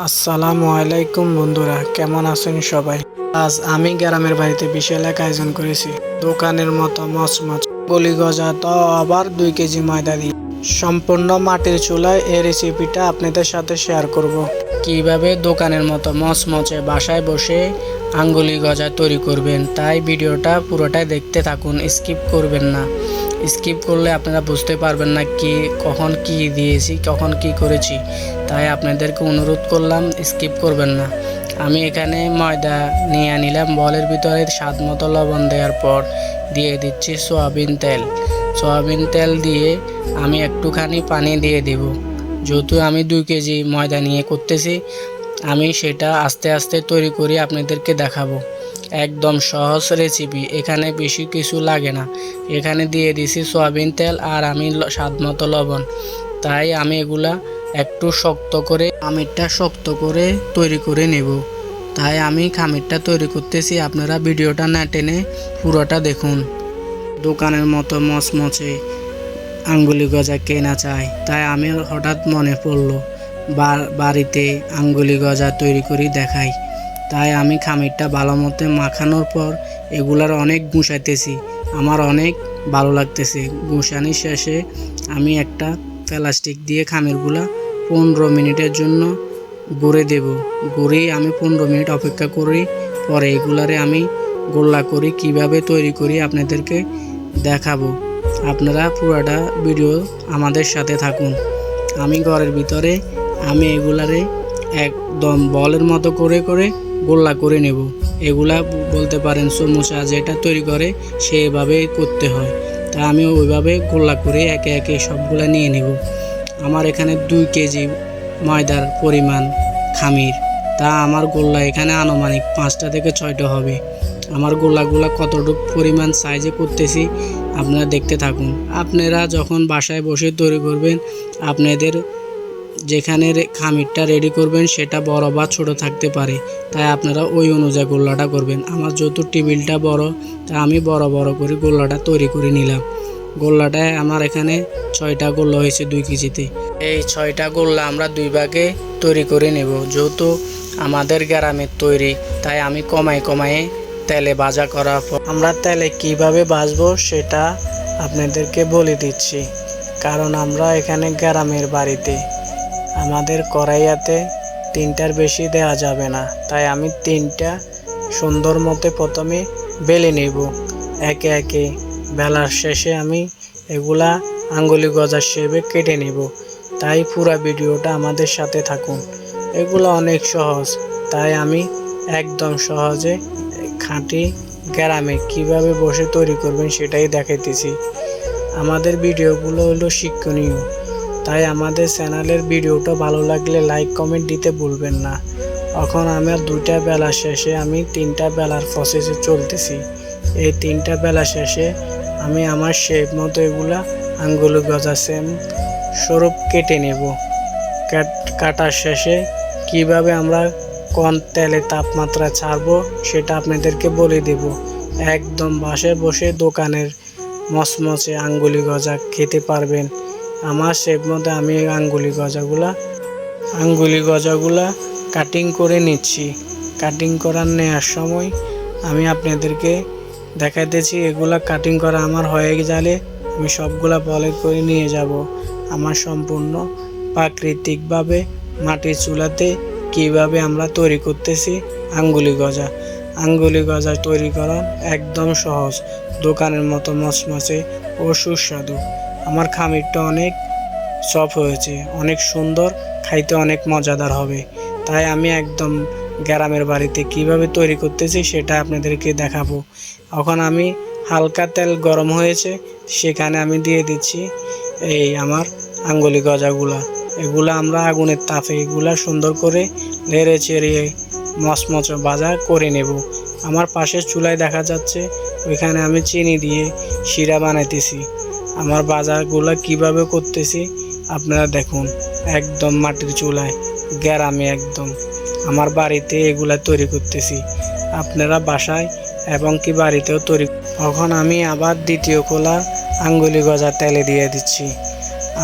আসসালামু আলাইকুম বন্ধুরা, কেমন আছেন সবাই? আজ আমি গ্রামের বাড়িতে বিশাল এক আয়োজন করেছি। দোকানের মতো মচমচ গলি গজা, তাও আবার 2 কেজি ময়দা দিয়ে সম্পূর্ণ মাটির চুলায় এই রেসিপিটা আপনাদের সাথে শেয়ার করব। কিভাবে দোকানের মতো মচমচে বাসায় বসে আঙ্গুলি গজা তৈরি করবেন, তাই ভিডিওটা পুরোটাই দেখতে থাকুন, স্কিপ করবেন না। স্কিপ করলে আপনারা বুঝতে পারবেন না কখন কি দিয়েছি, কখন কি করেছি। তাই আপনাদেরকে অনুরোধ করলাম, স্কিপ করবেন না। আমি এখানে ময়দা নিয়ে নিলাম, বলের ভিতরে স্বাদ মতো লবণ দেওয়ার পর দিয়ে দিচ্ছি সয়াবিন তেল। সয়াবিন তেল দিয়ে আমি একটুখানি পানি দিয়ে দেব। যেহেতু আমি 2 কেজি ময়দা নিয়ে করতেছি, আমি সেটা আস্তে আস্তে তৈরি করে আপনাদেরকে দেখাবো। একদম সহজ রেসিপি, এখানে বেশি কিছু লাগে না। এখানে দিয়ে দিছি সয়াবিন তেল আর আমি স্বাদ মতো লবণ। তাই আমি এগুলা একটু শক্ত করে খামিরটা শক্ত করে তৈরি করে নেব। তাই আমি খামিরটা তৈরি করতেছি, আপনারা ভিডিওটা না টেনে পুরোটা দেখুন। দোকানের মতো মচমচে আঙ্গুলি গজা কে না চায়, তাই আমি হঠাৎ মনে পড়লো বাড়িতে আঙ্গুলি গজা তৈরি করে দেখাই। তাই আমি খামিরটা ভালো মতো মাখানোর পর এগুলার অনেক গুছাইতেছি, আমার অনেক ভালো লাগতেছে। গুছানির শেষে আমি একটা প্লাস্টিক দিয়ে খামিরগুলা 15 মিনিটের জন্য গুঁড়ে দেব। গুঁড়ে আমি 15 মিনিট অপেক্ষা করি, পরে এগুলারে আমি গোল্লা করি, কিভাবে তৈরি করি আপনাদেরকে দেখাবো। আপনারা পুরাটা ভিডিও আমাদের সাথে থাকুন। আমি ঘরের ভিতরে আমি এগুলারে একদম বলের মতো করে করে গোল্লা করে নেব। এগুলা বলতে পারেন সমোসা যেটা তৈরি করে সেভাবে করতে হয়। তা আমি ওইভাবে গোল্লা করে একে একে সবগুলা নিয়ে নেব। আমার এখানে 2 কেজি ময়দার পরিমাণ খামির, তা আমার গোল্লা এখানে আনুমানিক 5টা থেকে 6টা হবে। আমার গোল্লাগুলা কতটুকু পরিমাণ সাইজে করতেছি আপনারা দেখতে থাকুন। আপনারা যখন বাসায় বসে তৈরি করবেন, আপনাদের যেখানে খামিরটা রেডি করবেন সেটা বড় বা ছোট থাকতে পারে, তাই আপনারা ওই অনুযায়ী গোল্লাটা করবেন। আমার যেহেতু টেবিলটা বড়, তাই আমি বড় বড় করে গোল্লাটা তৈরি করে নিলাম। গোল্লাটায় আমার এখানে 6টা গোল্লা হয়েছে 2 কেজিতে। এই 6টা গোল্লা আমরা 2 ভাগে তৈরি করে নেব। যেহেতু আমাদের গ্রামের তৈরি, তাই আমি কমায় কমায় তেলে ভাজা করার পর আমরা তেলে কিভাবে ভাজবো সেটা আপনাদেরকে বলে দিচ্ছি। কারণ আমরা এখানে গ্রামের বাড়িতে আমাদের কড়াইয়াতে 3টার বেশি দেওয়া যাবে না, তাই আমি 3টা সুন্দর মতো প্রথমে বেলে নেব। একে একে বেলার শেষে আমি এগুলা আঙ্গুলি গজার শেপে কেটে নেব। তাই পুরো ভিডিওটা আমাদের সাথে থাকুন। এগুলো অনেক সহজ, তাই আমি একদম সহজে খাঁটি গ্রামে কিভাবে বসে তৈরি করবেন সেটাই দেখাইতেছি। আমাদের ভিডিওগুলো হলো শিক্ষণীয়, তাই আমাদের চ্যানেলের ভিডিওটা ভালো লাগলে লাইক কমেন্ট দিতে ভুলবেন না। এখন আমার 2টা বেলা শেষে আমি 3টা বেলার প্রসেসে চলতেছি। এই 3টা বেলা শেষে আমি আমার শেপ মতো এগুলা আঙ্গুলি গজা সেম স্বরূপ কেটে নেব। কাটার শেষে কিভাবে আমরা কোন তেলে তাপমাত্রা ছাড়বো সেটা আপনাদেরকে বলে দেব। একদম বাসায় বসে দোকানের মচমচে আঙ্গুলি গজা খেতে পারবেন। আমার শেপ মতো আমি আঙ্গুলি গজাগুলা কাটিং করে নিচ্ছি। কাটিং করার নেওয়ার সময় আমি আপনাদেরকে দেখাইতেছি। এগুলা কাটিং করা আমার হয়ে গেলে আমি সবগুলা বলে করে নিয়ে যাব আমার সম্পূর্ণ প্রাকৃতিকভাবে মাটির চুলাতে কিভাবে আমরা তৈরি করতেছি আঙ্গুলি গজা। আঙ্গুলি গজা তৈরি করা একদম সহজ, দোকানের মতো মচমচে ও সুস্বাদু। আমার খামিরটা অনেক সফট হয়েছে, অনেক সুন্দর, খাইতে অনেক মজাদার হবে। তাই আমি একদম গ্রামের বাড়িতে কিভাবে তৈরি করতেছি সেটা আপনাদেরকে দেখাবো। এখন আমি হালকা তেল গরম হয়েছে, সেখানে আমি দিয়ে দিচ্ছি এই আমার আঙ্গুলি গজাগুলা। এগুলা আমরা আগুনের তাপে এগুলা সুন্দর করে নেড়ে চেড়ে মচমচে ভাজা করে নেব। আমার পাশের চুলায় দেখা যাচ্ছে ওইখানে আমি চিনি দিয়ে শিরা বানাইতেছি। আমার ভাজাগুলা কিভাবে করতেছি আপনারা দেখুন। একদম মাটির চুলায় গ্রামে একদম আমার বাড়িতে এগুলা তৈরি করতেছি। আপনারা বাসায় এবং কি বাড়িতেও তৈরি। এখন আমি আবার দ্বিতীয় কোলা আঙ্গুলি গজা তেলে দিয়ে দিচ্ছি।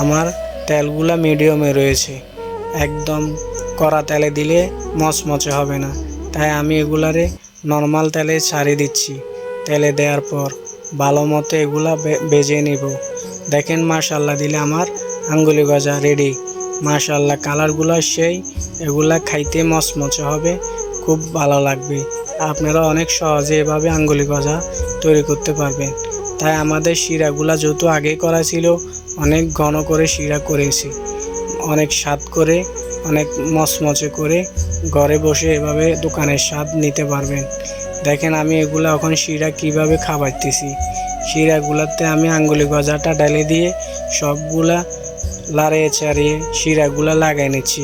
আমার তেলগুলা মিডিয়ামে রয়েছে, একদম কড়া তেলে দিলে মচমচে হবে না, তাই আমি এগুলারে নর্মাল তেলে ছাড়িয়ে দিচ্ছি। তেলে দেওয়ার পর ভালো মতো এগুলা ভেজে নেব। দেখেন মাশাল্লাহ দিলে আমার আঙ্গুলি গজা রেডি। মাশাল্লাহ কালারগুলো সেই, এগুলা খাইতে মচমচে হবে, খুব ভালো লাগবে। আপনারা অনেক সহজে এভাবে আঙ্গুলি গজা তৈরি করতে পারবেন। তাই আমাদের শিরাগুলা যেহেতু আগেই করা ছিল, অনেক ঘন করে শিরা করেছি, অনেক স্বাদ করে, অনেক মচমচে করে ঘরে বসে এভাবে দোকানের স্বাদ নিতে পারবেন। দেখেন আমি এগুলা এখন শিরা কিভাবে খাবাইতেছি। শিরাগুলাতে আমি আঙ্গুলি গজাটা ঢেলে দিয়ে সবগুলা লাড়িয়ে চাড়িয়ে শিরাগুলা লাগাই নিচ্ছি।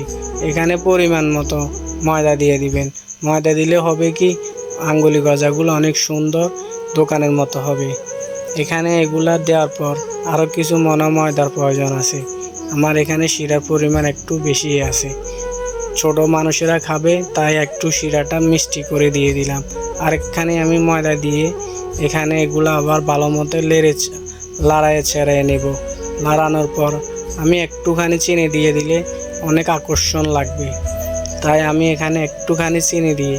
এখানে পরিমাণ মতো ময়দা দিয়ে দিবেন। ময়দা দিলে হবে কি, আঙ্গুলি গজাগুলো অনেক সুন্দর দোকানের মতো হবে। এখানে এগুলা দেওয়ার পর আরও কিছু ময়দার প্রয়োজন আছে। আমার এখানে শিরার পরিমাণ একটু বেশি আছে, ছোট মানুষেরা খাবে তাই একটু শিরাটা মিষ্টি করে দিয়ে দিলাম। আরেকখানে আমি ময়দা দিয়ে এখানে এগুলো আবার ভালো মতো লাড়ায় ছেড়ে নেব। লাড়ানোর পর আমি একটুখানি চিনি দিয়ে দিলে অনেক আকর্ষণ লাগবে, তাই আমি এখানে একটুখানি চিনি দিয়ে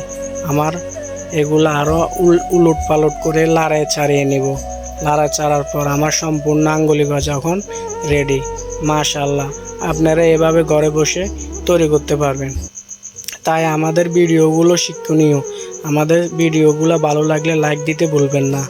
আমার এগুলো আরও উলট পালট করে লাড়ায় ছাড়িয়ে নেব। লাড়া ছাড়ার পর আমার সম্পূর্ণ আঙ্গুলি গজা এখন রেডি। মাশাল্লাহ আপনারা এভাবে ঘরে বসে তৈরি করতে পারবেন। তাই আমাদের ভিডিওগুলো শিক্ষণীয়। আমাদের ভিডিওগুলো ভালো লাগলে লাইক দিতে ভুলবেন না।